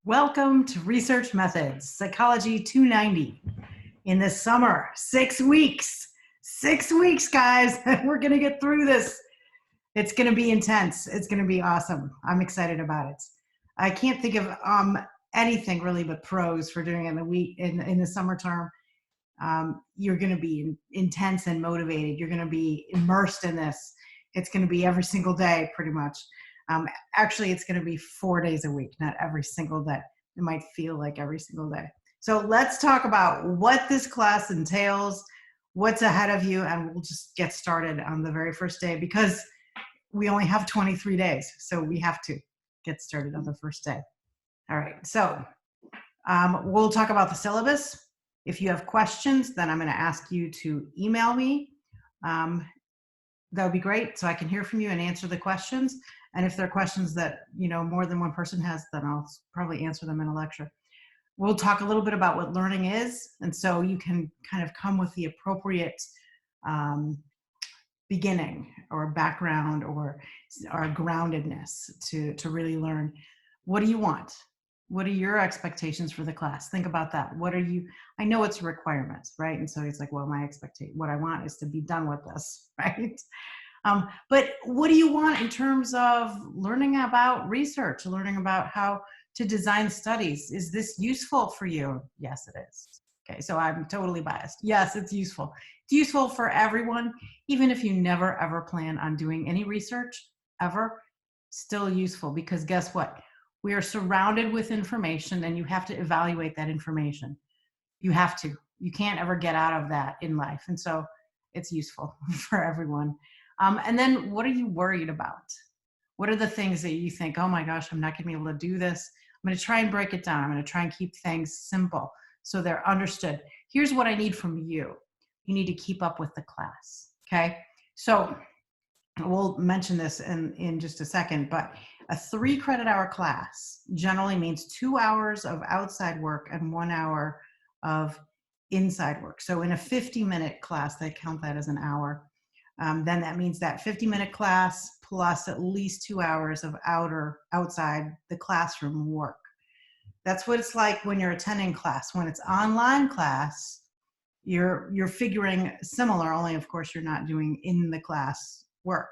Welcome to Research Methods, Psychology 290. In the summer, 6 weeks. 6 weeks, guys. We're going to get through this. It's going to be intense. It's going to be awesome. I'm excited about it. I can't think of anything really but pros for doing it in the week in the summer term. You're going to be intense and motivated. You're going to be immersed in this. It's going to be every single day, pretty much. Actually, it's going to be 4 days a week, not every single day. It might feel like every single day. So let's talk about what this class entails, what's ahead of you, and we'll just get started on the very first day because we only have 23 days. So we have to get started on the first day. All right. So we'll talk about the syllabus. If you have questions, then I'm going to ask you to email me. That would be great so I can hear from you and answer the questions. And if there are questions that, more than one person has, then I'll probably answer them in a lecture. We'll talk a little bit about what learning is. And so you can kind of come with the appropriate beginning or background or groundedness to really learn. What do you want? What are your expectations for the class? Think about that. I know it's requirements, right? And so it's like, well, what I want is to be done with this, right? But what do you want in terms of learning about research, learning about how to design studies? Is this useful for you? Yes, it is. Okay, so I'm totally biased. Yes, it's useful. It's useful for everyone, even if you never, ever plan on doing any research, ever, still useful because guess what? We are surrounded with information and you have to evaluate that information. You have to. You can't ever get out of that in life. And so it's useful for everyone. And then what are you worried about? What are the things that you think, oh my gosh, I'm not going to be able to do this. I'm going to try and break it down. I'm going to try and keep things simple so they're understood. Here's what I need from you. You need to keep up with the class. Okay. So we'll mention this in just a second, but a 3 credit hour class generally means 2 hours of outside work and 1 hour of inside work. So in a 50-minute class, they count that as an hour. Then that means that 50-minute class plus at least 2 hours of outside the classroom work. That's what it's like when you're attending class. When it's online class, you're figuring similar, only of course you're not doing in the class work.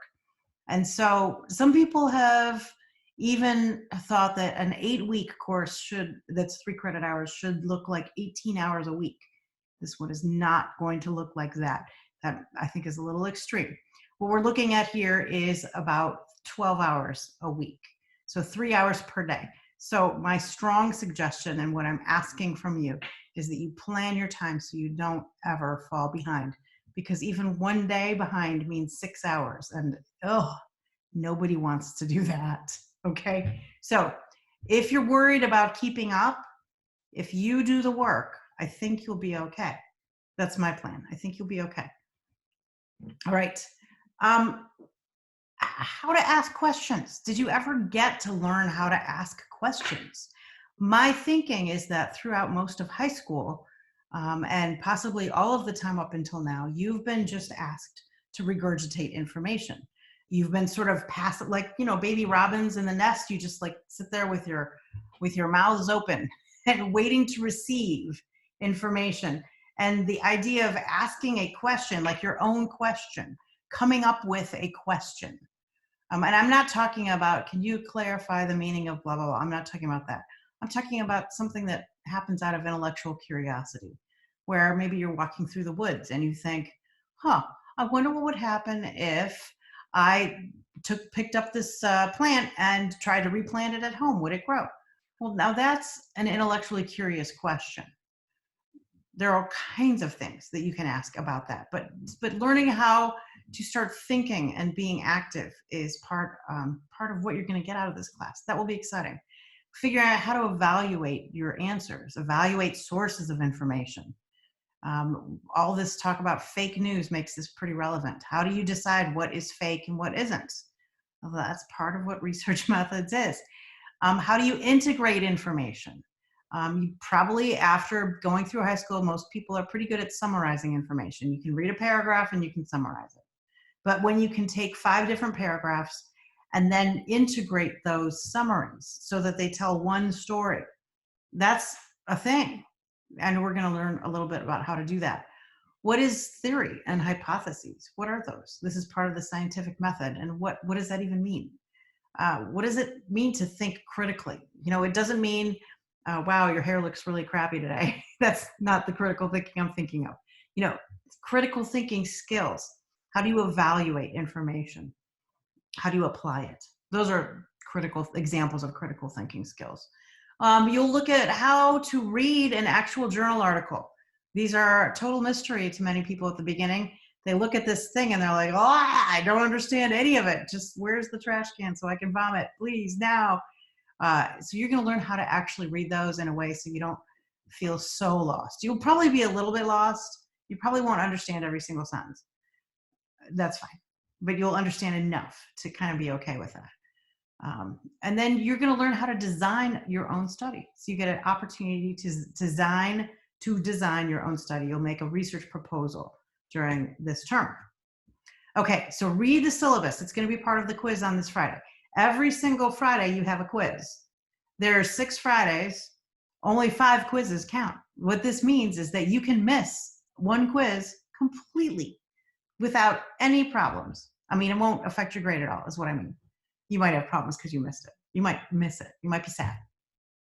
And so some people have even thought that an 8-week course that's 3 credit hours should look like 18 hours a week. This one is not going to look like that. That I think is a little extreme. What we're looking at here is about 12 hours a week. So 3 hours per day. So my strong suggestion and what I'm asking from you is that you plan your time so you don't ever fall behind. Because even 1 day behind means 6 hours. And nobody wants to do that. Okay. So if you're worried about keeping up, if you do the work, I think you'll be okay. That's my plan. I think you'll be okay. All right. How to ask questions. Did you ever get to learn how to ask questions? My thinking is that throughout most of high school, and possibly all of the time up until now, you've been just asked to regurgitate information. You've been sort of passive, like, baby robins in the nest. You just like sit there with your mouths open and waiting to receive information. And the idea of asking a question, like your own question, coming up with a question. And I'm not talking about, can you clarify the meaning of blah, blah, blah. I'm not talking about that. I'm talking about something that happens out of intellectual curiosity, where maybe you're walking through the woods and you think, I wonder what would happen if I picked up this plant and tried to replant it at home. Would it grow? Well, now that's an intellectually curious question. There are all kinds of things that you can ask about that, but learning how to start thinking and being active is part of what you're going to get out of this class. That will be exciting. Figuring out how to evaluate your answers, evaluate sources of information. All this talk about fake news makes this pretty relevant. How do you decide what is fake and what isn't? Well, that's part of what research methods is. How do you integrate information? You probably, after going through high school, most people are pretty good at summarizing information. You can read a paragraph and you can summarize it. But when you can take 5 different paragraphs and then integrate those summaries so that they tell one story, That's a thing. And we're going to learn a little bit about how to do that. What is theory and hypotheses? What are those? This is part of the scientific method. And what does that even mean? What does it mean to think critically? It doesn't mean, wow, your hair looks really crappy today. That's not the critical thinking I'm thinking of. Critical thinking skills. How do you evaluate information? How do you apply it? Those are critical examples of critical thinking skills. You'll look at how to read an actual journal article. These are a total mystery to many people at the beginning. They look at this thing and they're like, oh, I don't understand any of it. Just where's the trash can so I can vomit, please, now. So you're going to learn how to actually read those in a way so you don't feel so lost. You'll probably be a little bit lost. You probably won't understand every single sentence. That's fine. But you'll understand enough to kind of be okay with that. And then you're going to learn how to design your own study. So you get an opportunity to design your own study. You'll make a research proposal during this term. Okay, so read the syllabus. It's going to be part of the quiz on this Friday. Every single Friday you have a quiz. There are 6 Fridays, only 5 quizzes count. What this means is that you can miss one quiz completely without any problems. I mean, it won't affect your grade at all, is what I mean. You might have problems because you missed it. You might miss it. You might be sad.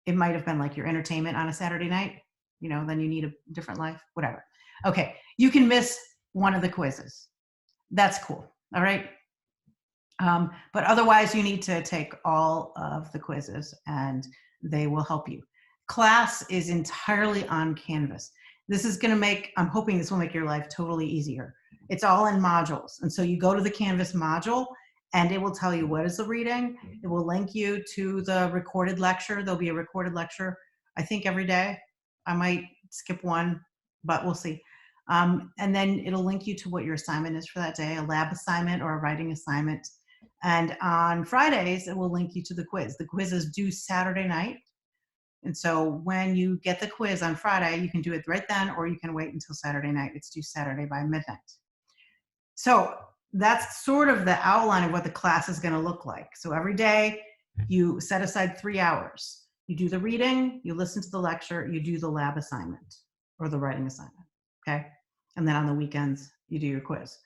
It might have been like your entertainment on a Saturday night. Then you need a different life, whatever. Okay, you can miss one of the quizzes. That's cool, all right? But otherwise, you need to take all of the quizzes and they will help you. Class is entirely on Canvas. This is going to I'm hoping this will make your life totally easier. It's all in modules. And so you go to the Canvas module and it will tell you what is the reading. It will link you to the recorded lecture. There'll be a recorded lecture, I think, every day. I might skip one, but we'll see. And then it'll link you to what your assignment is for that day, a lab assignment or a writing assignment. And on Fridays, it will link you to the quiz. The quiz is due Saturday night. And so when you get the quiz on Friday, you can do it right then, or you can wait until Saturday night. It's due Saturday by midnight. So that's sort of the outline of what the class is going to look like. So every day you set aside 3 hours. You do the reading, you listen to the lecture, you do the lab assignment or the writing assignment, okay? And then on the weekends, you do your quiz.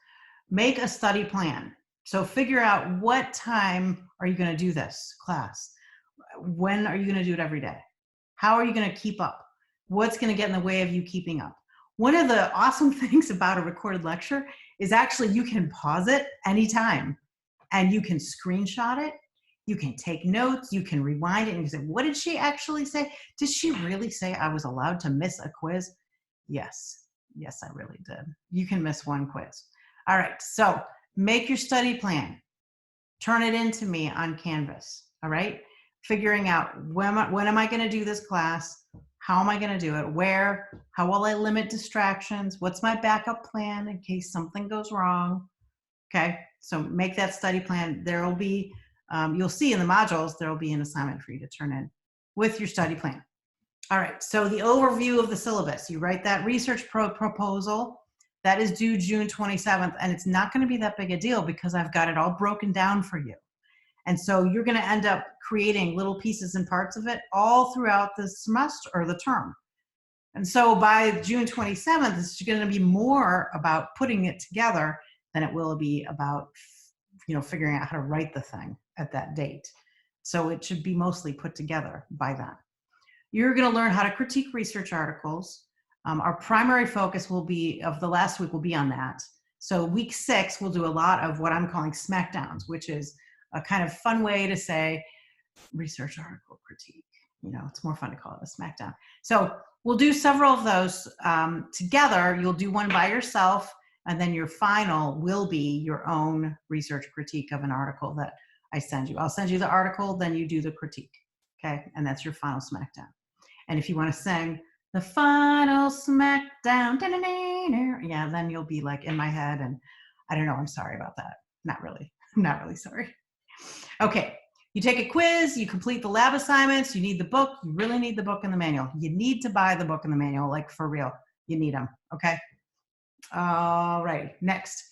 Make a study plan. So figure out what time are you going to do this class? When are you going to do it every day? How are you going to keep up? What's going to get in the way of you keeping up? One of the awesome things about a recorded lecture is actually you can pause it anytime and you can screenshot it. You can take notes, you can rewind it and you say, what did she actually say? Did she really say I was allowed to miss a quiz? Yes, I really did. You can miss one quiz. All right, so make your study plan. Turn it into me on Canvas, all right? Figuring out when am I gonna do this class? How am I gonna do it? Where? How will I limit distractions? What's my backup plan in case something goes wrong? Okay, so make that study plan. There will be, you'll see in the modules, there will be an assignment for you to turn in with your study plan. All right, so the overview of the syllabus. You write that research proposal. That is due June 27th, and it's not gonna be that big a deal because I've got it all broken down for you. And so you're gonna end up creating little pieces and parts of it all throughout the semester or the term. And so by June 27th, it's gonna be more about putting it together than it will be about figuring out how to write the thing at that date. So it should be mostly put together by then. You're gonna learn how to critique research articles. Our primary focus will be, of the last week, will be on that. So week 6, we'll do a lot of what I'm calling smackdowns, which is a kind of fun way to say research article critique. It's more fun to call it a smackdown. So we'll do several of those together. You'll do one by yourself, and then your final will be your own research critique of an article that I send you. I'll send you the article, then you do the critique, okay? And that's your final smackdown. And if you want to sing the final smackdown, yeah, then you'll be like in my head, and I don't know, I'm sorry about that. Not really sorry. Okay, you take a quiz, you complete the lab assignments, you need the book, you really need the book and the manual. You need to buy the book and the manual, like for real. You need them, okay? All right, next.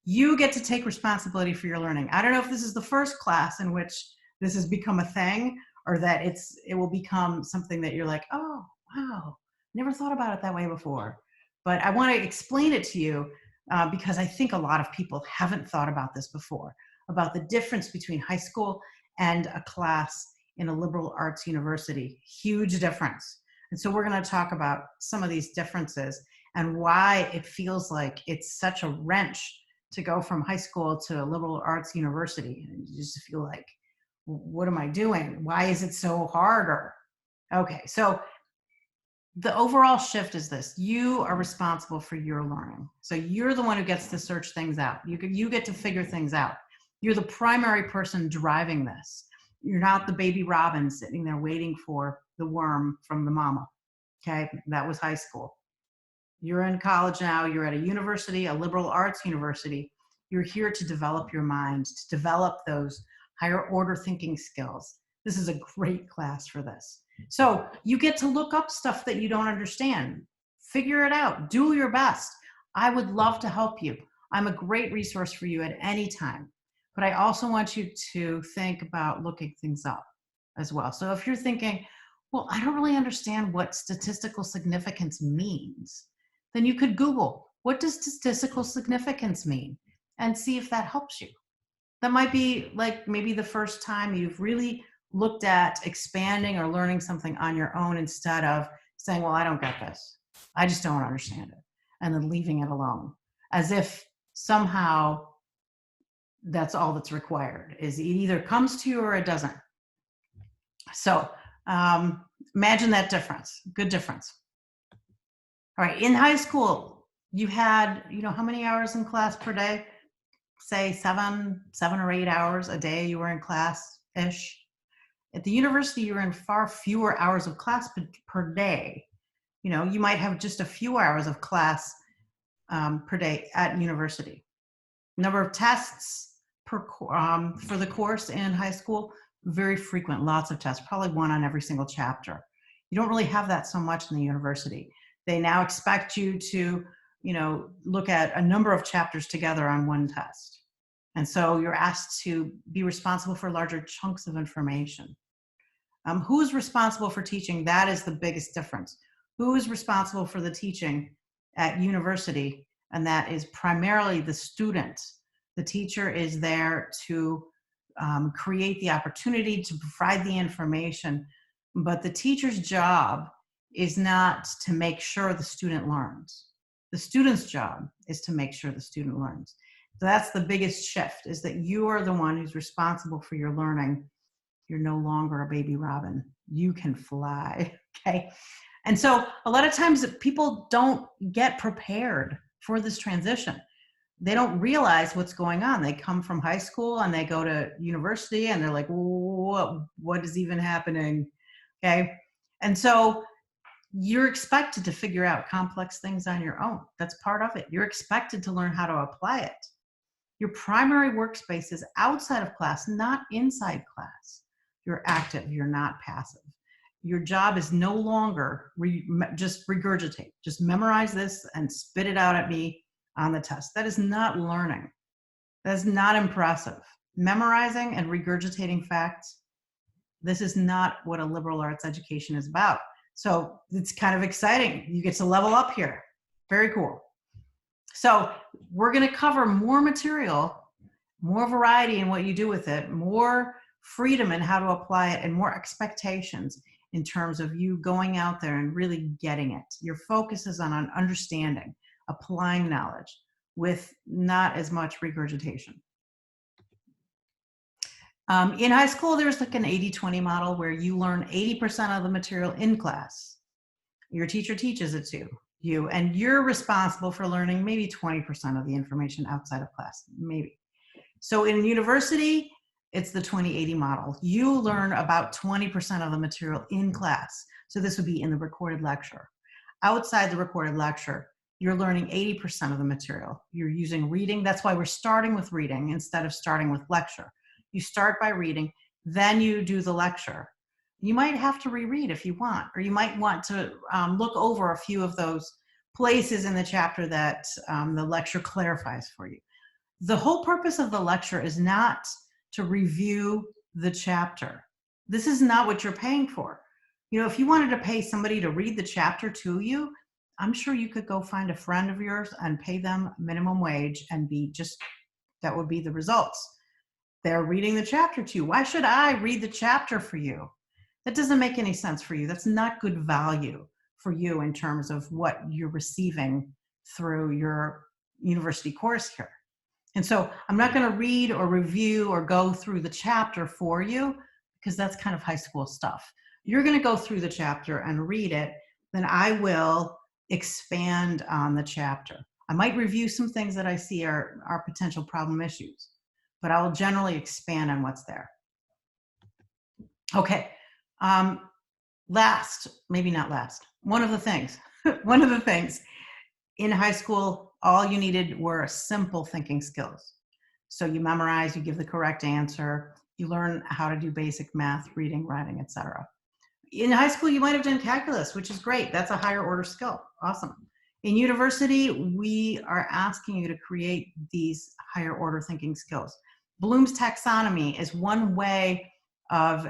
You get to take responsibility for your learning. I don't know if this is the first class in which this has become a thing, or that it will become something that you're like, oh, wow, never thought about it that way before. But I want to explain it to you because I think a lot of people haven't thought about this before, about the difference between high school and a class in a liberal arts university. Huge difference. And so we're going to talk about some of these differences and why it feels like it's such a wrench to go from high school to a liberal arts university. And you just feel like, what am I doing? Why is it so harder? Okay, so the overall shift is this: you are responsible for your learning. So you're the one who gets to search things out. You get to figure things out. You're the primary person driving this. You're not the baby robin sitting there waiting for the worm from the mama. Okay, that was high school. You're in college now. You're at a university, a liberal arts university. You're here to develop your mind, to develop those higher order thinking skills. This is a great class for this. So you get to look up stuff that you don't understand. Figure it out. Do your best. I would love to help you. I'm a great resource for you at any time. But I also want you to think about looking things up as well. So if you're thinking, well, I don't really understand what statistical significance means, then you could Google, what does statistical significance mean? And see if that helps you. That might be like maybe the first time you've really looked at expanding or learning something on your own instead of saying, well, I don't get this. I just don't understand it. And then leaving it alone as if somehow that's all that's required, is it either comes to you or it doesn't. So imagine that difference. Good difference. All right, in high school, you had, how many hours in class per day? Say 7 or 8 hours a day you were in class-ish. At the university, you were in far fewer hours of class per day. You might have just a few hours of class per day at university. Number of tests for the course in high school, very frequent, lots of tests, probably one on every single chapter. You don't really have that so much in the university. They now expect you to, look at a number of chapters together on one test. And so you're asked to be responsible for larger chunks of information. Who's responsible for teaching? That is the biggest difference. Who is responsible for the teaching at university? And that is primarily the student. The teacher is there to create the opportunity to provide the information, but the teacher's job is not to make sure the student learns. The student's job is to make sure the student learns. So that's the biggest shift, is that you are the one who's responsible for your learning. You're no longer a baby robin. You can fly, okay? And so a lot of times people don't get prepared for this transition. They don't realize what's going on. They come from high school and they go to university and they're like, what is even happening, okay? And so you're expected to figure out complex things on your own. That's part of it. You're expected to learn how to apply it. Your primary workspace is outside of class, not inside class. You're active, you're not passive. Your job is no longer just regurgitate, just memorize this and spit it out at me on the test. That is not learning. That is not impressive. Memorizing and regurgitating facts, this is not what a liberal arts education is about. So it's kind of exciting. You get to level up here. Very cool. So we're going to cover more material, more variety in what you do with it, more freedom in how to apply it, and more expectations in terms of you going out there and really getting it. Your focus is on understanding, applying knowledge with not as much regurgitation. In high school, there's like an 80-20 model where you learn 80% of the material in class. Your teacher teaches it to you, and you're responsible for learning maybe 20% of the information outside of class, maybe. So in university, it's the 20-80 model. You learn about 20% of the material in class. So this would be in the recorded lecture. Outside the recorded lecture, you're learning 80% of the material. You're using reading. That's why we're starting with reading instead of starting with lecture. You start by reading, then you do the lecture. You might have to reread if you want, or you might want to look over a few of those places in the chapter that the lecture clarifies for you. The whole purpose of the lecture is not to review the chapter. This is not what you're paying for. You know, if you wanted to pay somebody to read the chapter to you, I'm sure you could go find a friend of yours and pay them minimum wage and that would be the results. They're reading the chapter to you. Why should I read the chapter for you? That doesn't make any sense for you. That's not good value for you in terms of what you're receiving through your university course here. And so I'm not going to read or review or go through the chapter for you because that's kind of high school stuff. You're going to go through the chapter and read it, then I will expand on the chapter. I might review some things that I see are potential problem issues, but I will generally expand on what's there. Okay. Last, maybe not last, one of the things in high school, all you needed were simple thinking skills. So you memorize, you give the correct answer, you learn how to do basic math, reading, writing, etc. In high school, you might have done calculus, which is great. That's a higher order skill. Awesome. In university, we are asking you to create these higher order thinking skills. Bloom's taxonomy is one way of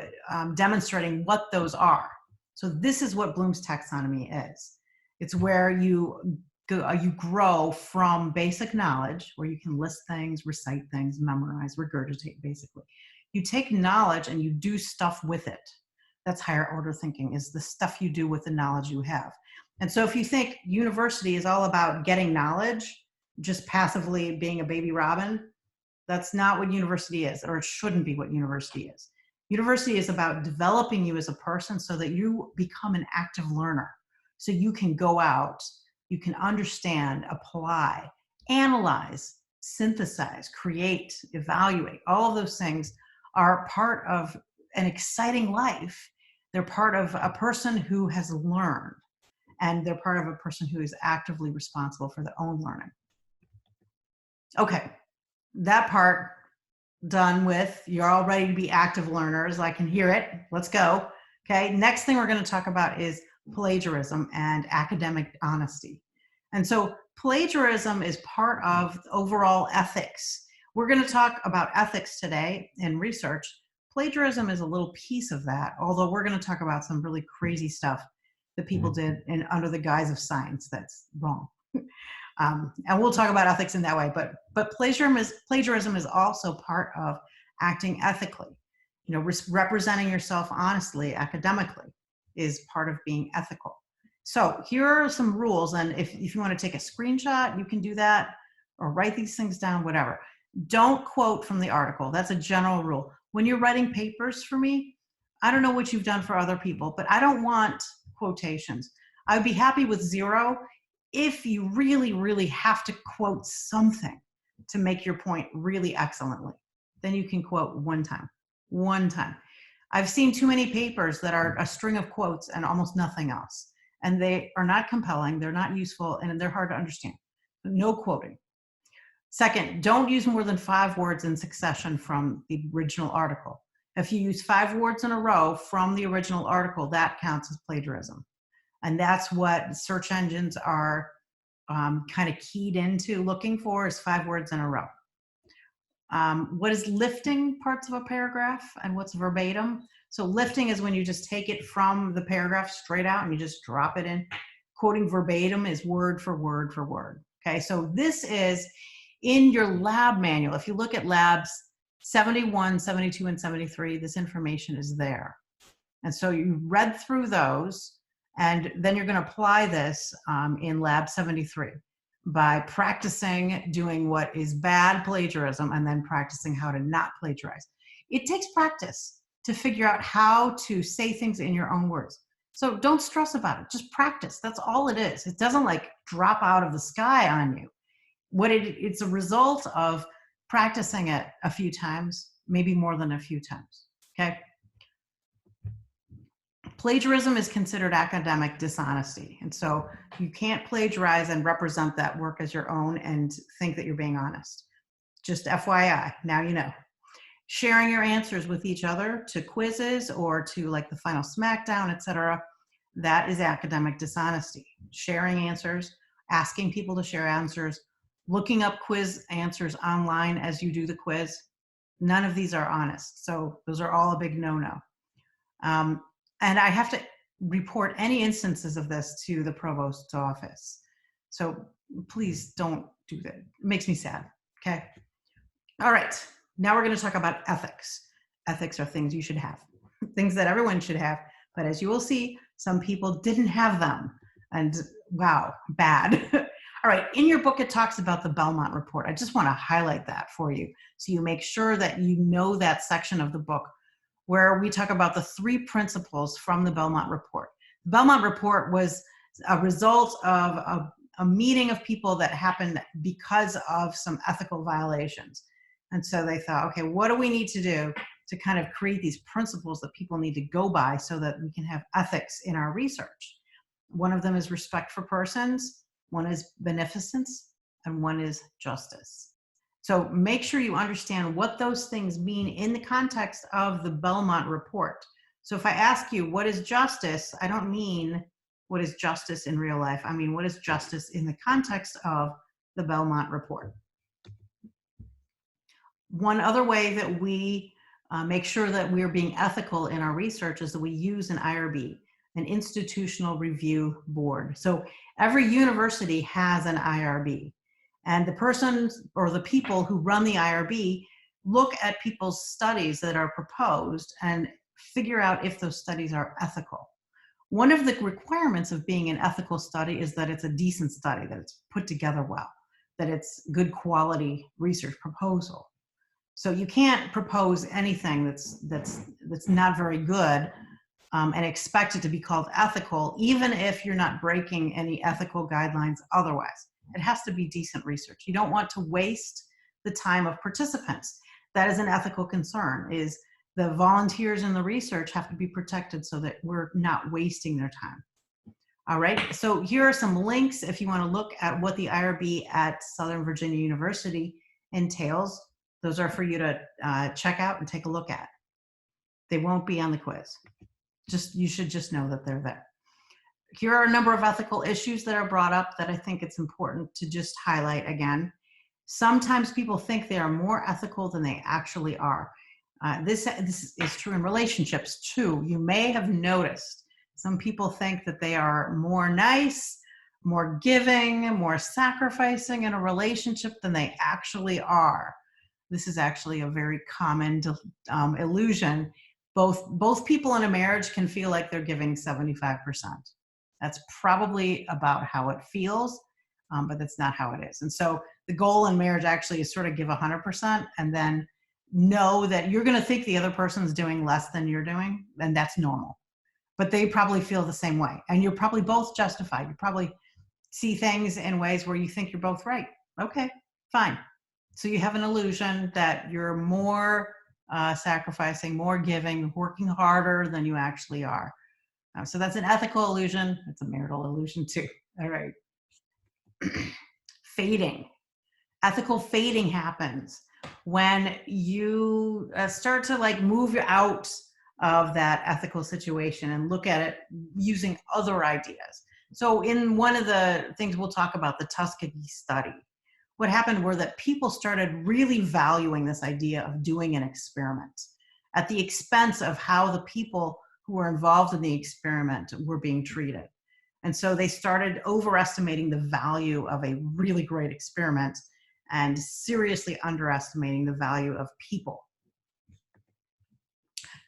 demonstrating what those are. So this is what Bloom's taxonomy is. It's where you grow from basic knowledge, where you can list things, recite things, memorize, regurgitate, basically. You take knowledge and you do stuff with it. That's higher order thinking, is the stuff you do with the knowledge you have. And so if you think university is all about getting knowledge, just passively being a baby Robin, that's not what university is, or it shouldn't be what university is. University is about developing you as a person so that you become an active learner. So you can go out, you can understand, apply, analyze, synthesize, create, evaluate. All of those things are part of an exciting life. They're part of a person who has learned, and they're part of a person who is actively responsible for their own learning. Okay, that part done with. You're all ready to be active learners. I can hear it. Let's go. Okay, next thing we're going to talk about is plagiarism and academic honesty. And so plagiarism is part of overall ethics. We're going to talk about ethics today in research. Plagiarism is a little piece of that, although we're going to talk about some really crazy stuff that people did under the guise of science that's wrong. And we'll talk about ethics in that way, but plagiarism is also part of acting ethically. You know, representing yourself honestly, academically, is part of being ethical. So here are some rules, and if you want to take a screenshot, you can do that, or write these things down, whatever. Don't quote from the article. That's a general rule. When you're writing papers for me, I don't know what you've done for other people, but I don't want quotations. I would be happy with 0 if you really, really have to quote something to make your point really excellently. Then you can quote one time. I've seen too many papers that are a string of quotes and almost nothing else. And they are not compelling, they're not useful, and they're hard to understand. No quoting. Second, don't use more than 5 words in succession from the original article. If you use 5 words in a row from the original article, that counts as plagiarism. And that's what search engines are kind of keyed into looking for, is 5 words in a row. What is lifting parts of a paragraph and what's verbatim? So lifting is when you just take it from the paragraph straight out and you just drop it in. Quoting verbatim is word for word for word. Okay, so this is in your lab manual. If you look at labs 71, 72, and 73, this information is there. And so you read through those, and then you're going to apply this in lab 73 by practicing doing what is bad plagiarism and then practicing how to not plagiarize. It takes practice to figure out how to say things in your own words. So don't stress about it. Just practice. That's all it is. It doesn't like drop out of the sky on you. It's a result of practicing it a few times, maybe more than a few times. Okay. Plagiarism is considered academic dishonesty. And so you can't plagiarize and represent that work as your own and think that you're being honest. Just FYI, now you know. Sharing your answers with each other to quizzes or to like the final smackdown, etc., that is academic dishonesty. Sharing answers, asking people to share answers, looking up quiz answers online as you do the quiz. None of these are honest. So those are all a big no-no. And I have to report any instances of this to the provost's office. So please don't do that. It makes me sad. Okay. All right. Now we're going to talk about ethics. Ethics are things you should have, things that everyone should have. But as you will see, some people didn't have them. And wow, bad. All right. In your book, it talks about the Belmont Report. I just want to highlight that for you, so you make sure that you know that section of the book where we talk about the 3 principles from the Belmont Report. The Belmont Report was a result of a meeting of people that happened because of some ethical violations. And so they thought, okay, what do we need to do to kind of create these principles that people need to go by so that we can have ethics in our research? One of them is respect for persons, one is beneficence, and one is justice. So make sure you understand what those things mean in the context of the Belmont Report. So if I ask you, what is justice? I don't mean what is justice in real life. I mean, what is justice in the context of the Belmont Report? One other way that we make sure that we're being ethical in our research is that we use an IRB, an institutional review board. So every university has an IRB. And the persons or the people who run the IRB look at people's studies that are proposed and figure out if those studies are ethical. One of the requirements of being an ethical study is that it's a decent study, that it's put together well, that it's good quality research proposal. So you can't propose anything that's not very good and expect it to be called ethical, even if you're not breaking any ethical guidelines otherwise. It has to be decent research. You don't want to waste the time of participants. That is an ethical concern, is the volunteers in the research have to be protected so that we're not wasting their time. All right, so here are some links if you want to look at what the IRB at Southern Virginia University entails. Those are for you to check out and take a look at. They won't be on the quiz. You should just know that they're there. Here are a number of ethical issues that are brought up that I think it's important to just highlight again. Sometimes people think they are more ethical than they actually are. This is true in relationships too. You may have noticed some people think that they are more nice, more giving, more sacrificing in a relationship than they actually are. This is actually a very common illusion. Both people in a marriage can feel like they're giving 75%. That's probably about how it feels, but that's not how it is. And so the goal in marriage actually is sort of give 100% and then know that you're going to think the other person's doing less than you're doing, and that's normal. But they probably feel the same way. And you're probably both justified. You probably see things in ways where you think you're both right. Okay, fine. So you have an illusion that you're more sacrificing, more giving, working harder than you actually are. So that's an ethical illusion. It's a marital illusion too. All right. Fading. Ethical fading happens when you start to like move out of that ethical situation and look at it using other ideas. So in one of the things we'll talk about, the Tuskegee study, what happened were that people started really valuing this idea of doing an experiment at the expense of how the people who were involved in the experiment were being treated. And so they started overestimating the value of a really great experiment and seriously underestimating the value of people.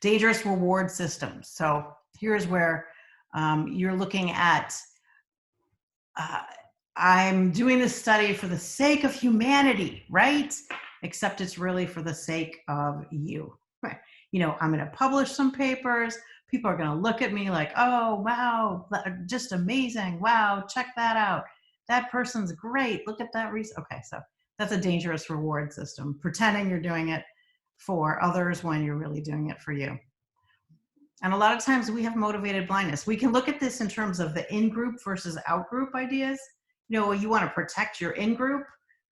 Dangerous reward systems. So here's where you're looking at, I'm doing this study for the sake of humanity, right? Except it's really for the sake of you. You know, I'm going to publish some papers. People are going to look at me like, oh, wow, just amazing. Wow, check that out. That person's great. Look at that research. Okay, so that's a dangerous reward system, pretending you're doing it for others when you're really doing it for you. And a lot of times we have motivated blindness. We can look at this in terms of the in-group versus out-group ideas. You know, you want to protect your in-group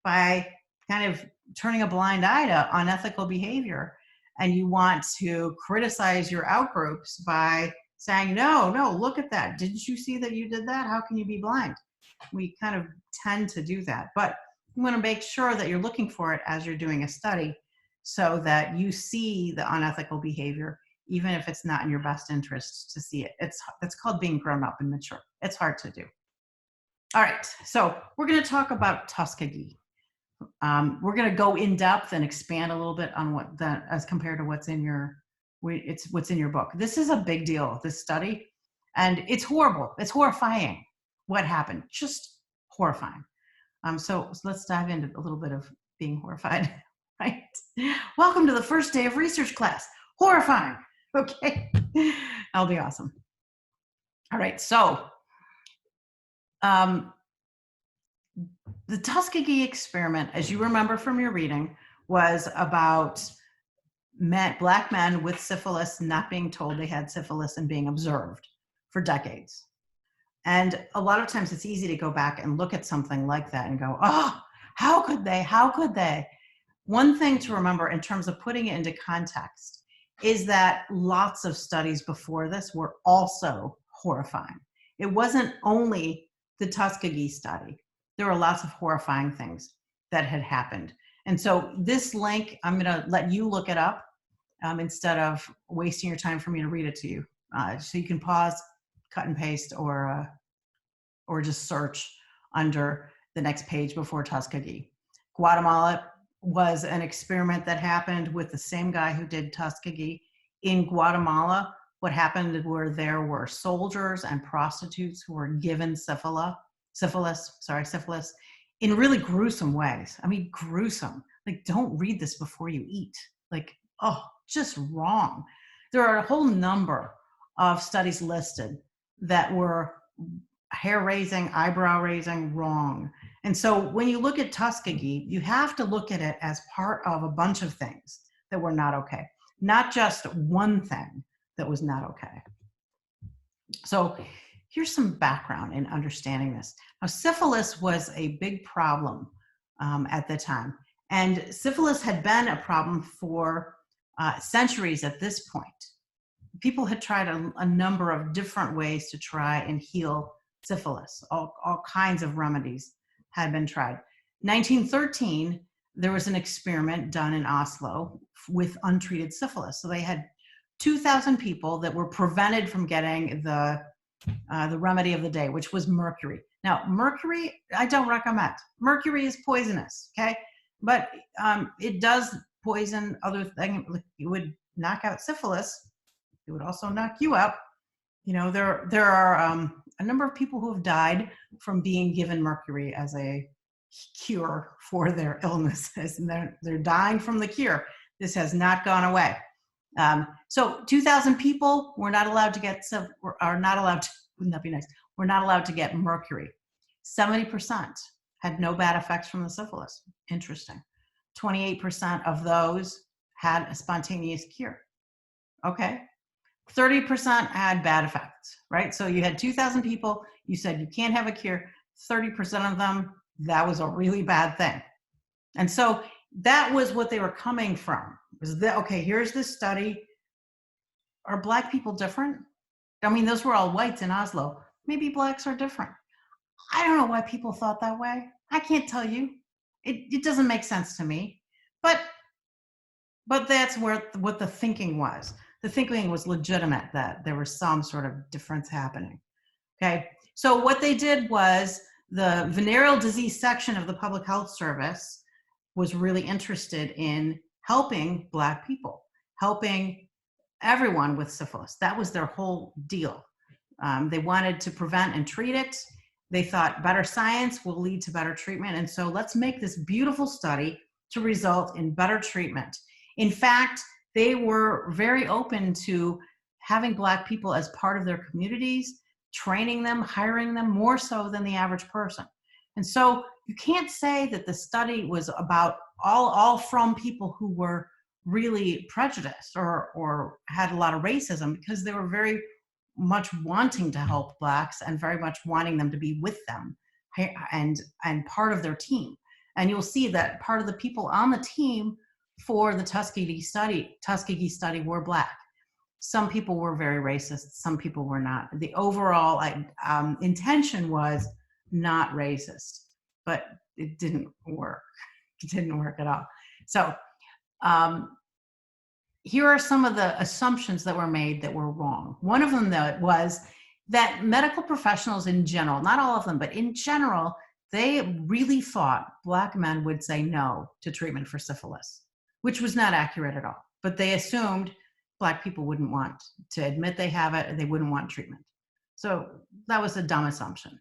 by kind of turning a blind eye to unethical behavior. And you want to criticize your out-groups by saying, no, look at that. Didn't you see that you did that? How can you be blind? We kind of tend to do that. But you want to make sure that you're looking for it as you're doing a study so that you see the unethical behavior even if it's not in your best interest to see it. It's called being grown up and mature. It's hard to do. All right, so we're going to talk about Tuskegee. We're going to go in depth and expand a little bit on what that as compared to what's in your book. This is a big deal, this study, and it's horrible. It's horrifying what happened. Just horrifying. So let's dive into a little bit of being horrified. Right? Welcome to the first day of research class. Horrifying. Okay, that'll be awesome. All right, so the Tuskegee experiment, as you remember from your reading, was about black men with syphilis not being told they had syphilis and being observed for decades. And a lot of times it's easy to go back and look at something like that and go, oh, how could they? How could they? One thing to remember in terms of putting it into context is that lots of studies before this were also horrifying. It wasn't only the Tuskegee study. There were lots of horrifying things that had happened. And so this link, I'm going to let you look it up instead of wasting your time for me to read it to you. So you can pause, cut and paste, or just search under the next page before Tuskegee. Guatemala was an experiment that happened with the same guy who did Tuskegee. In Guatemala, what happened were there were soldiers and prostitutes who were given syphilis in really gruesome ways. I mean, gruesome. Like, don't read this before you eat. Like, oh, just wrong. There are a whole number of studies listed that were hair-raising, eyebrow-raising, wrong. And so when you look at Tuskegee, you have to look at it as part of a bunch of things that were not okay, not just one thing that was not okay. So here's some background in understanding this. Now, syphilis was a big problem at the time, and syphilis had been a problem for centuries at this point. People had tried a number of different ways to try and heal syphilis. All kinds of remedies had been tried. 1913, there was an experiment done in Oslo with untreated syphilis. So they had 2,000 people that were prevented from getting the remedy of the day, which was mercury. Now, mercury, I don't recommend. Mercury is poisonous, okay? But it does poison other things. It would knock out syphilis. It would also knock you out. You know, there are a number of people who have died from being given mercury as a cure for their illnesses, and they're dying from the cure. This has not gone away. So 2,000 people were not allowed to get, wouldn't that be nice? We're not allowed to get mercury. 70% had no bad effects from the syphilis. Interesting. 28% of those had a spontaneous cure. Okay. 30% had bad effects, right? So you had 2,000 people, you said you can't have a cure, 30% of them, that was a really bad thing. And so that was what they were coming from. Was that, okay, here's this study. Are Black people different? I mean, those were all whites in Oslo. Maybe Blacks are different. I don't know why people thought that way. I can't tell you. It doesn't make sense to me. But that's what the thinking was. The thinking was legitimate, that there was some sort of difference happening. Okay, so what they did was the venereal disease section of the Public Health Service was really interested in helping Black people, helping everyone with syphilis. That was their whole deal. They wanted to prevent and treat it. They thought better science will lead to better treatment. And so let's make this beautiful study to result in better treatment. In fact, they were very open to having Black people as part of their communities, training them, hiring them, more so than the average person. And so you can't say that the study was about all from people who were really prejudiced or had a lot of racism, because they were very much wanting to help Blacks and very much wanting them to be with them and part of their team. And you'll see that part of the people on the team for the Tuskegee study were Black. Some people were very racist, some people were not. The overall intention was not racist, but it didn't work. It didn't work at all. So here are some of the assumptions that were made that were wrong. One of them that was that medical professionals in general, not all of them, but in general, they really thought Black men would say no to treatment for syphilis, which was not accurate at all. But they assumed Black people wouldn't want to admit they have it and they wouldn't want treatment. So that was a dumb assumption.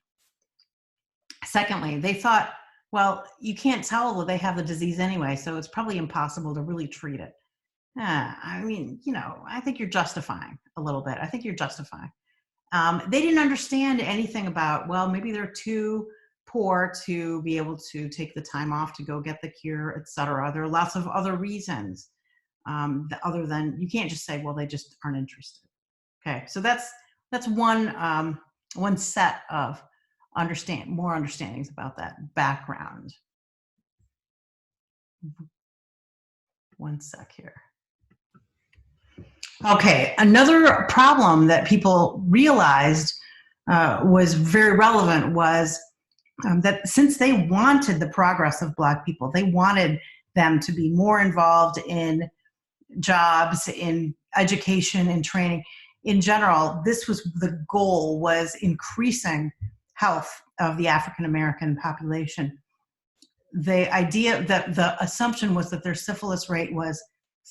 Secondly, they thought, well, you can't tell that they have the disease anyway, so it's probably impossible to really treat it. I mean, I think you're justifying a little bit. I think you're justifying. They didn't understand anything about, well, maybe they're too poor to be able to take the time off to go get the cure, et cetera. There are lots of other reasons other than, you can't just say, well, they just aren't interested. Okay, so that's one set of more understandings about that background. One sec here. Okay, another problem that people realized was very relevant was that since they wanted the progress of Black people, they wanted them to be more involved in jobs, in education, in training. In general, this was the goal, was increasing health of the African American population. The idea that the assumption was that their syphilis rate was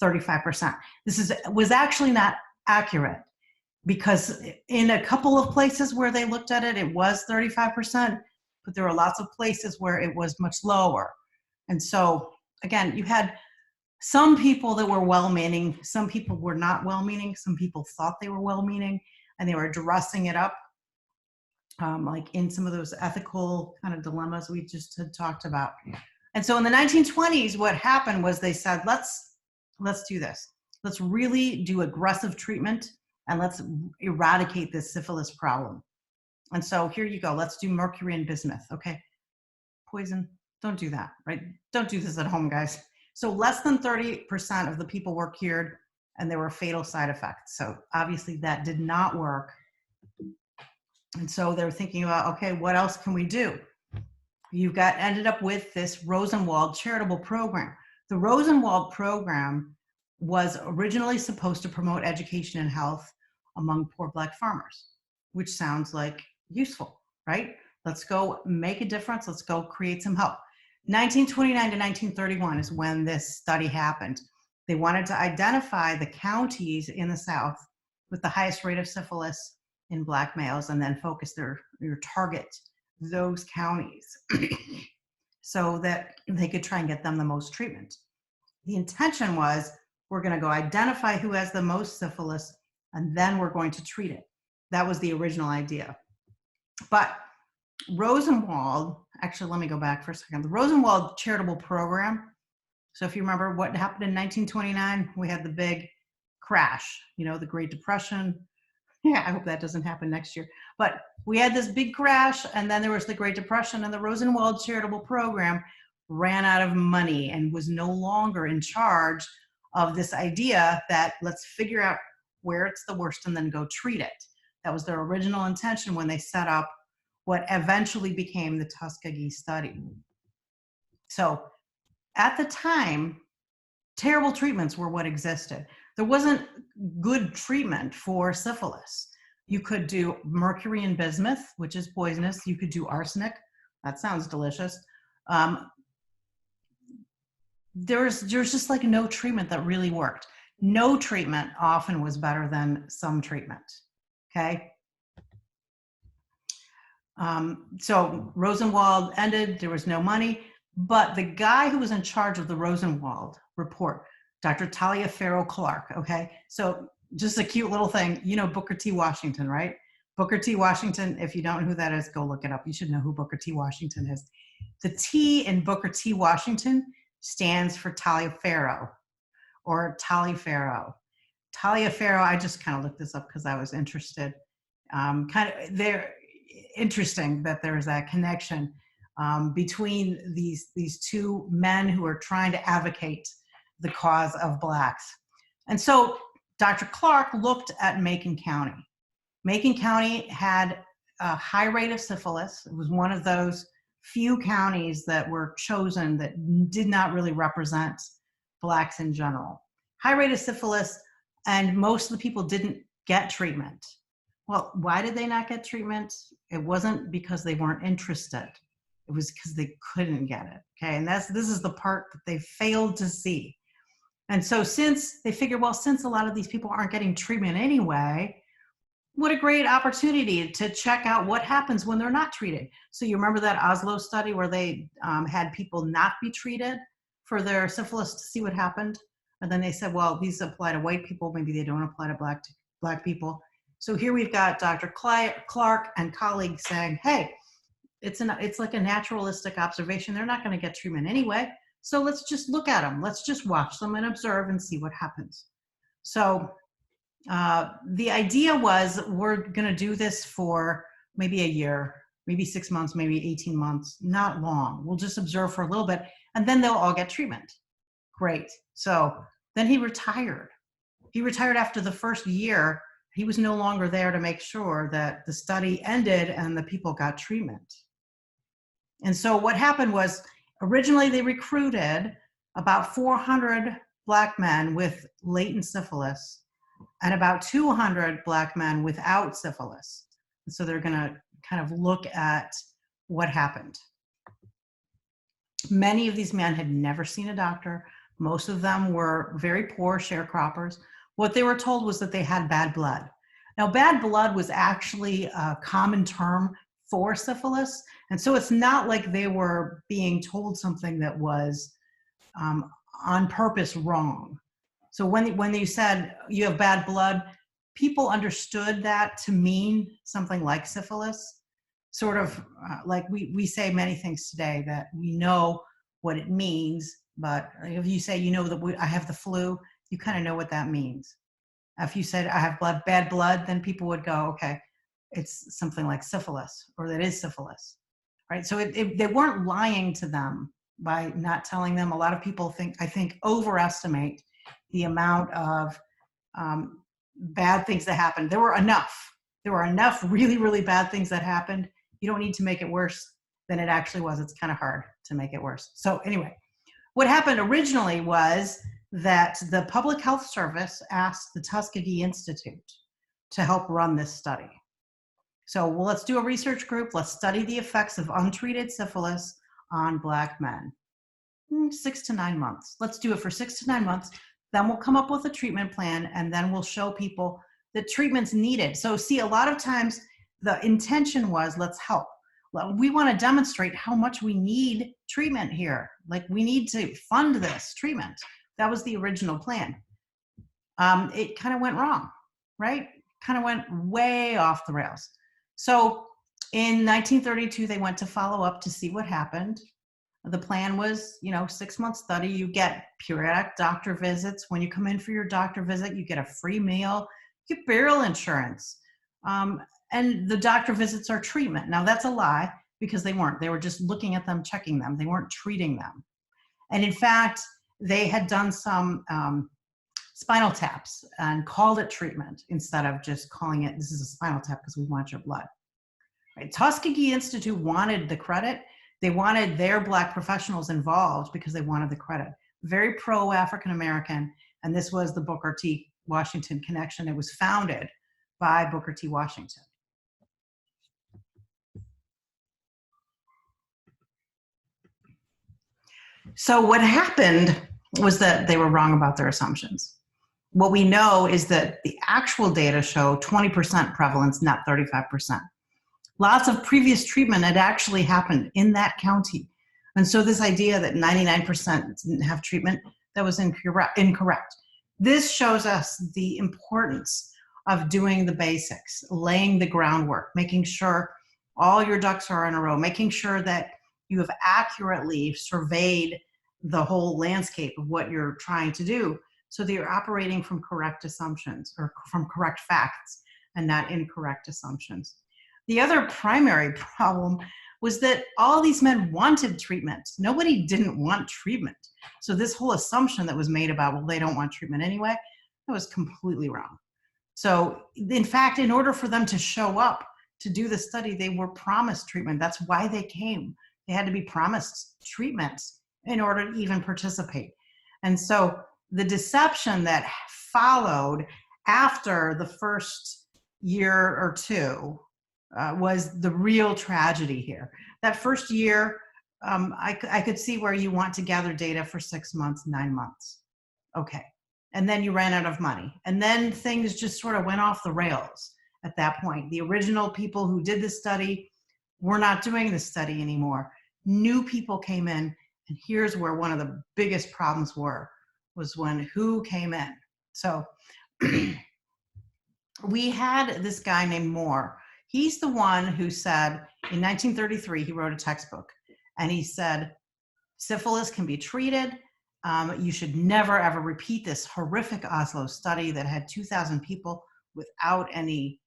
35%. This was actually not accurate, because in a couple of places where they looked at it, it was 35%, but there were lots of places where it was much lower. And so, again, you had some people that were well-meaning, some people were not well-meaning, some people thought they were well-meaning, and they were dressing it up, like in some of those ethical kind of dilemmas we just had talked about. And so in the 1920s, what happened was they said, let's do this. Let's really do aggressive treatment, and let's eradicate this syphilis problem. And so here you go. Let's do mercury and bismuth. Okay, poison. Don't do that, right? Don't do this at home, guys. So less than 30% of the people were cured, and there were fatal side effects. So obviously that did not work. And so they're thinking about, okay, what else can we do? Ended up with this Rosenwald charitable program. The Rosenwald program was originally supposed to promote education and health among poor Black farmers, which sounds like useful, right? Let's go make a difference. Let's go create some help. 1929 to 1931 is when this study happened. They wanted to identify the counties in the South with the highest rate of syphilis in Black males, and then focus their target those counties so that they could try and get them the most treatment. The intention was, we're going to go identify who has the most syphilis, and then we're going to treat it. That was the original idea. But Rosenwald, actually, let me go back for a second. The Rosenwald charitable program, so if you remember what happened in 1929, we had the big crash, the Great Depression. Yeah, I hope that doesn't happen next year. But we had this big crash, and then there was the Great Depression, and the Rosenwald charitable program ran out of money and was no longer in charge of this idea that let's figure out where it's the worst and then go treat it. That was their original intention when they set up what eventually became the Tuskegee study. So at the time, terrible treatments were what existed. There wasn't good treatment for syphilis. You could do mercury and bismuth, which is poisonous. You could do arsenic. That sounds delicious. There's just like no treatment that really worked. No treatment often was better than some treatment, okay? So Rosenwald ended, there was no money, but the guy who was in charge of the Rosenwald report, Dr. Taliaferro Clark, okay? So just a cute little thing, Booker T. Washington, right? Booker T. Washington, if you don't know who that is, go look it up. You should know who Booker T. Washington is. The T in Booker T. Washington stands for Taliaferro, or Taliaferro. Taliaferro, I just kind of looked this up because I was interested. They're interesting that there's that connection between these two men who are trying to advocate the cause of Blacks. And so Dr. Clark looked at Macon County. Macon County had a high rate of syphilis. It was one of those few counties that were chosen that did not really represent Blacks in general. high rate of syphilis, and most of the people didn't get treatment. Well, why did they not get treatment? It wasn't because they weren't interested. It was because they couldn't get it. Okay, and this is the part that they failed to see. And so since they figured, well, since a lot of these people aren't getting treatment anyway, what a great opportunity to check out what happens when they're not treated. So you remember that Oslo study where they had people not be treated for their syphilis to see what happened? And then they said, well, these apply to white people, maybe they don't apply to black people. So here we've got Dr. Clark and colleagues saying, hey, it's like a naturalistic observation. They're not going to get treatment anyway. So let's just look at them. Let's just watch them and observe and see what happens. So the idea was we're going to do this for maybe a year, maybe 6 months, maybe 18 months, not long. We'll just observe for a little bit and then they'll all get treatment. Great. So then he retired. He retired after the first year. He was no longer there to make sure that the study ended and the people got treatment. And so what happened was originally they recruited about 400 Black men with latent syphilis and about 200 Black men without syphilis. And so they're going to kind of look at what happened. Many of these men had never seen a doctor. Most of them were very poor sharecroppers. What they were told was that they had bad blood. Now, bad blood was actually a common term for syphilis. And so it's not like they were being told something that was on purpose wrong. So when you said you have bad blood, people understood that to mean something like syphilis. Sort of like we say many things today that we know what it means, but if you say, you know, that I have the flu, you kind of know what that means. If you said I have bad blood, then people would go, okay, it's something like syphilis, or that is syphilis, right? So they weren't lying to them by not telling them. A lot of people I think overestimate the amount of bad things that happened. There were enough really, really bad things that happened. You don't need to make it worse than it actually was. It's kind of hard to make it worse. So anyway, what happened originally was that the Public Health Service asked the Tuskegee Institute to help run this study. So well, let's do a research group. Let's study the effects of untreated syphilis on Black men. 6 to 9 months. Let's do it for 6 to 9 months. Then we'll come up with a treatment plan, and then we'll show people that treatment's needed. So see, a lot of times the intention was, let's help. Well, we want to demonstrate how much we need treatment here. Like, we need to fund this treatment. That was the original plan. It kind of went wrong, right? Kind of went way off the rails. So in 1932, they went to follow up to see what happened. The plan was, 6-month study. You get periodic doctor visits. When you come in for your doctor visit, you get a free meal, you get burial insurance. And the doctor visits are treatment. Now that's a lie, because they weren't. They were just looking at them, checking them. They weren't treating them. And in fact, they had done some spinal taps and called it treatment instead of just calling it, this is a spinal tap because we want your blood. Right? Tuskegee Institute wanted the credit. They wanted their Black professionals involved because they wanted the credit. Very pro-African American, and this was the Booker T. Washington connection. It was founded by Booker T. Washington. So what happened was that they were wrong about their assumptions. What we know is that the actual data show 20% prevalence, not 35%. Lots of previous treatment had actually happened in that county. And so this idea that 99% didn't have treatment, that was incorrect. This shows us the importance of doing the basics, laying the groundwork, making sure all your ducks are in a row, making sure that you have accurately surveyed the whole landscape of what you're trying to do, so that you're operating from correct assumptions, or from correct facts and not incorrect assumptions. The other primary problem was that all these men wanted treatment. Nobody didn't want treatment. So this whole assumption that was made about, well, they don't want treatment anyway, that was completely wrong. So in fact, in order for them to show up to do the study, they were promised treatment. That's why they came. They had to be promised treatment in order to even participate. And so the deception that followed after the first year or two was the real tragedy here. That first year, I could see where you want to gather data for 6 months, 9 months. Okay. And then you ran out of money. And then things just sort of went off the rails at that point. The original people who did this study were not doing this study anymore. New people came in, and here's where one of the biggest problems was when who came in. So we had this guy named Moore. He's the one who said in 1933, he wrote a textbook, and he said, syphilis can be treated. You should never, ever repeat this horrific Oslo study that had 2,000 people without any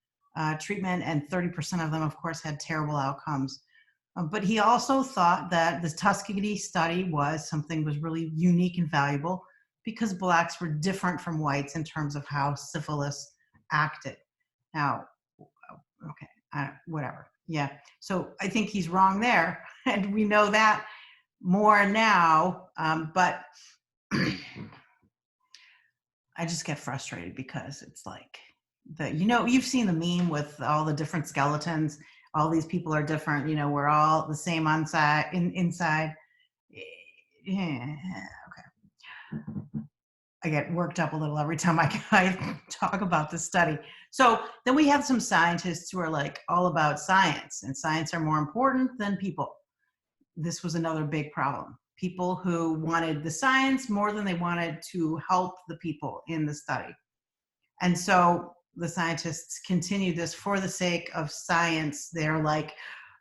treatment, and 30% of them, of course, had terrible outcomes. But he also thought that the Tuskegee study was really unique and valuable because blacks were different from whites in terms of how syphilis acted. Now, okay, whatever. Yeah, so I think he's wrong there, and we know that more now, but I just get frustrated because it's like, you've seen the meme with all the different skeletons. All these people are different. We're all the same inside. Yeah, okay. I get worked up a little every time I talk about this study. So then we have some scientists who are like all about science, and science are more important than people. This was another big problem. People who wanted the science more than they wanted to help the people in the study. And so the scientists continue this for the sake of science. They're like,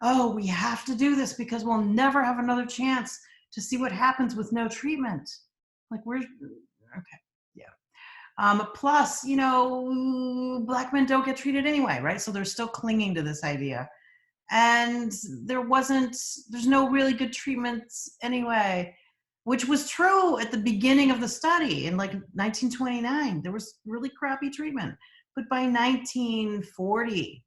oh, we have to do this because we'll never have another chance to see what happens with no treatment. Like, okay, yeah. Plus, black men don't get treated anyway, right? So they're still clinging to this idea. And there's no really good treatments anyway, which was true at the beginning of the study in like 1929. There was really crappy treatment. But by 1940,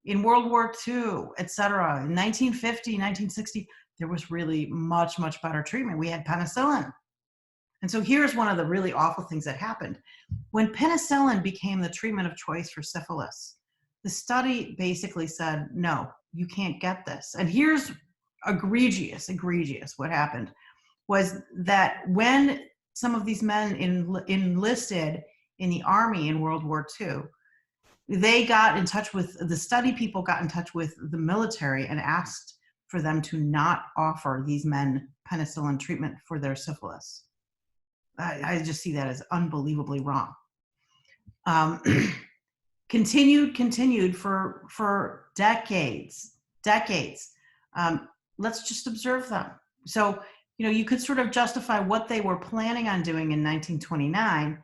in World War II, et cetera, in 1950, 1960, there was really much, much better treatment. We had penicillin. And so here's one of the really awful things that happened. When penicillin became the treatment of choice for syphilis, the study basically said, no, you can't get this. And here's egregious. What happened was that when some of these men enlisted in the army in World War II, they got in touch with, the study people got in touch with the military and asked for them to not offer these men penicillin treatment for their syphilis. I just see that as unbelievably wrong. Continued for decades. Let's just observe them. So, you could sort of justify what they were planning on doing in 1929. You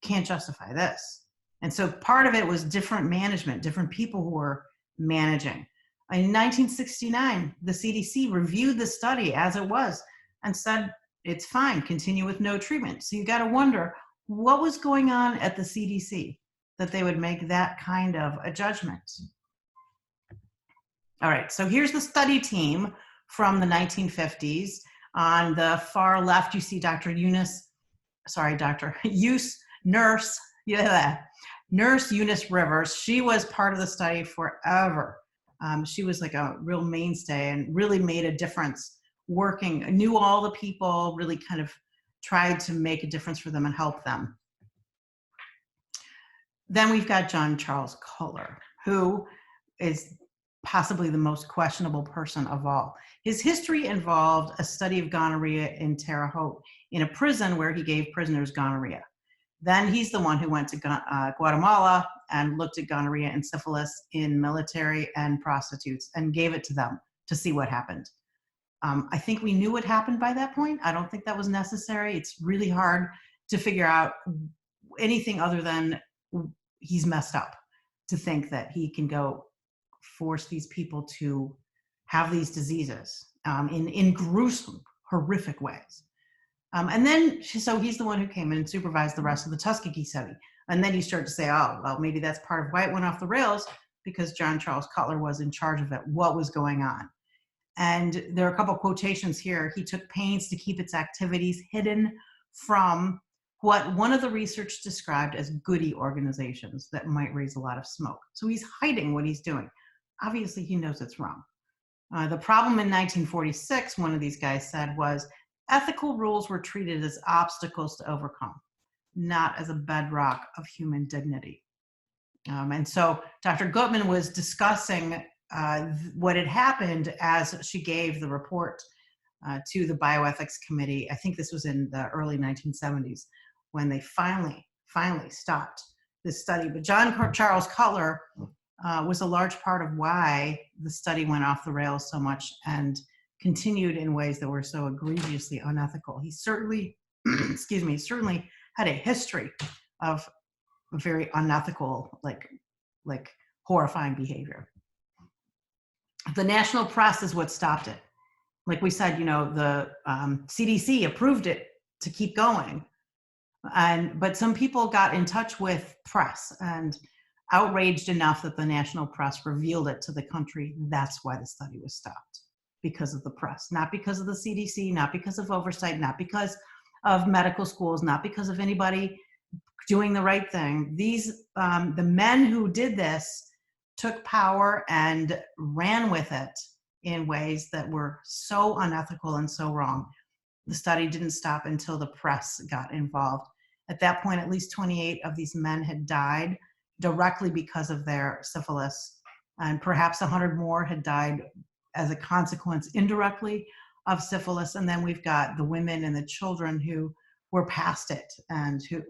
can't justify this. And so part of it was different management, different people who were managing. In 1969, the CDC reviewed the study as it was and said, it's fine, continue with no treatment. So you got to wonder what was going on at the CDC that they would make that kind of a judgment. All right, so here's the study team from the 1950s. On the far left, you see Nurse Eunice Rivers. She was part of the study forever. She was like a real mainstay and really made a difference knew all the people, really kind of tried to make a difference for them and help them. Then we've got John Charles Cutler, who is possibly the most questionable person of all. His history involved a study of gonorrhea in Terre Haute in a prison where he gave prisoners gonorrhea. Then he's the one who went to Guatemala and looked at gonorrhea and syphilis in military and prostitutes and gave it to them to see what happened. I think we knew what happened by that point. I don't think that was necessary. It's really hard to figure out anything other than he's messed up to think that he can go force these people to have these diseases in gruesome, horrific ways. And then, so he's the one who came in and supervised the rest of the Tuskegee study. And then you start to say, oh, well, maybe that's part of why it went off the rails, because John Charles Cutler was in charge of it. What was going on? And there are a couple quotations here. He took pains to keep its activities hidden from what one of the research described as goody organizations that might raise a lot of smoke. So he's hiding what he's doing. Obviously, he knows it's wrong. The problem in 1946, one of these guys said, was ethical rules were treated as obstacles to overcome, not as a bedrock of human dignity. And so Dr. Gutman was discussing what had happened as she gave the report to the bioethics committee. I think this was in the early 1970s when they finally stopped this study. But John Charles Cutler was a large part of why the study went off the rails so much and continued in ways that were so egregiously unethical. He certainly, certainly had a history of very unethical, like horrifying behavior. The national press is what stopped it. Like we said, the CDC approved it to keep going. But some people got in touch with press and outraged enough that the national press revealed it to the country. That's why the study was stopped, because of the press, not because of the CDC, not because of oversight, not because of medical schools, not because of anybody doing the right thing. The men who did this took power and ran with it in ways that were so unethical and so wrong. The study didn't stop until the press got involved. At that point, at least 28 of these men had died directly because of their syphilis, and perhaps 100 more had died as a consequence indirectly of syphilis. And then we've got the women and the children who were past it and who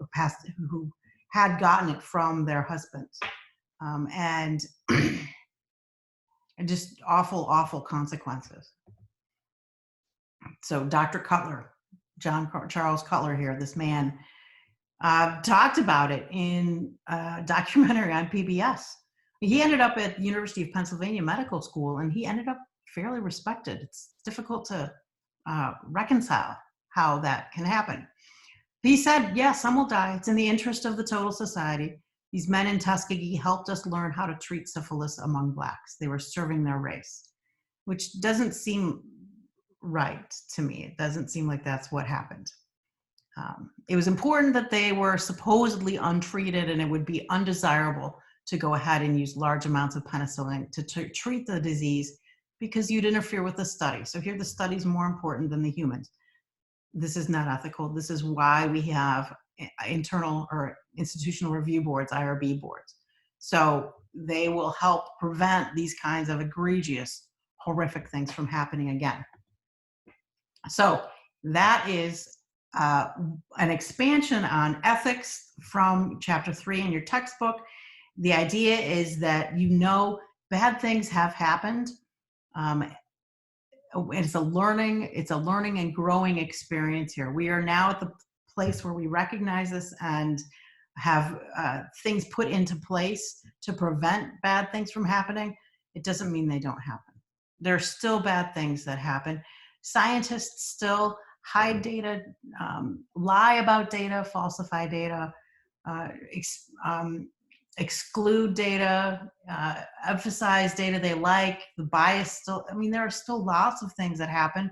had gotten it from their husbands. And just awful, awful consequences. So Dr. Cutler, John Charles Cutler here, this man, talked about it in a documentary on PBS. He ended up at the University of Pennsylvania Medical School, and he ended up fairly respected. It's difficult to reconcile how that can happen. He said, yeah, some will die. It's in the interest of the total society. These men in Tuskegee helped us learn how to treat syphilis among Blacks. They were serving their race, which doesn't seem right to me. It doesn't seem like that's what happened. It was important that they were supposedly untreated, and it would be undesirable to go ahead and use large amounts of penicillin to treat the disease because you'd interfere with the study. So here the study's more important than the humans. This is not ethical. This is why we have internal or institutional review boards, IRB boards. So they will help prevent these kinds of egregious, horrific things from happening again. So that is an expansion on ethics from chapter 3 in your textbook. The idea is that bad things have happened. It's a learning and growing experience here. We are now at the place where we recognize this and have things put into place to prevent bad things from happening. It doesn't mean they don't happen. There are still bad things that happen. Scientists still hide data, lie about data, falsify data, exclude data, emphasize data they like, the bias still, there are still lots of things that happen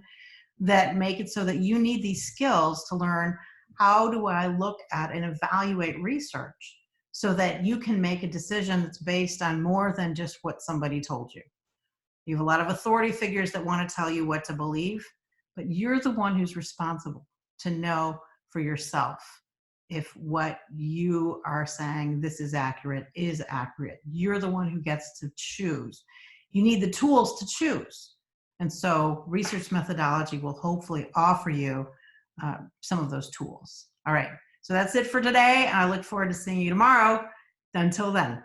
that make it so that you need these skills to learn how do I look at and evaluate research so that you can make a decision that's based on more than just what somebody told you. You have a lot of authority figures that want to tell you what to believe, but you're the one who's responsible to know for yourself if what you are saying, this is accurate, is accurate. You're the one who gets to choose. You need the tools to choose. And so research methodology will hopefully offer you some of those tools. All right, so that's it for today. I look forward to seeing you tomorrow. Until then.